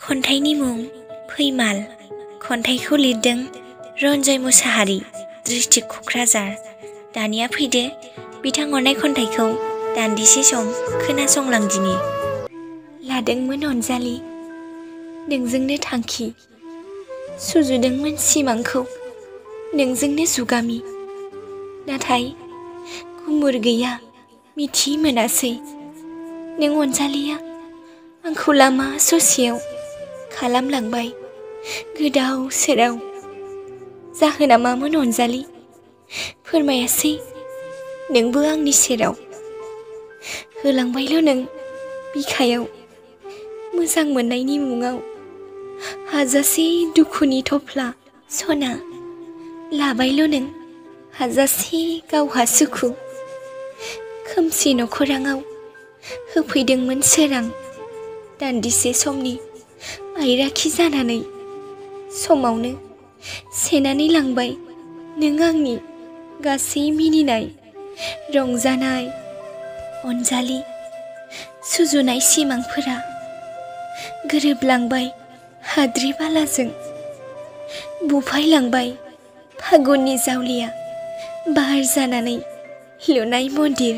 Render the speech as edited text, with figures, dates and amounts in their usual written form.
खन्थाइनि मुं फैमाल। खन्थाइखौ लिरदों रन्जय मुसाहारि, डिस्ट्रिक्ट क'क्राझार। दानिया फैदो बिथां हरनाय खन्थाइखौ दान्दिसे सम खोनासंलांदिनि। लादोंमोन अनजालि नोंजोंनो थांखि, सुजुदोंमोन सिमांखौ नोंजोंनो जुगामि। नाथाय गुमुर गैया मिथि मोनासै, नों अनजालिया आंखौ लामा ससेयाव खालामलांबाय गोदाव सोराव। जाहोना मामोन अनजालि फोरमायासै नोंबो आंनि सेराव। होलांबायल' नों बिखायाव मोजां मोननायनि मुङाव हाजासे दुखुनि थफ्ला सना। लाबायल' नों हाजासे गावहा सुखु। खोमसि नखराङाव होफैदोंमोन सोरां, दान्दिसे समनि आइराखि जानानै। समावनो सेनानै लांबाय नों आंनि गासै मिनिनाय रंजानाय। अनजालि सुजुनाय सिमांफोरा गोरोबलांबाय हाद्रि बालाजों, बुफायलांबाय फागुननि जावलिया बार जानानै लुनाय मन्दिर।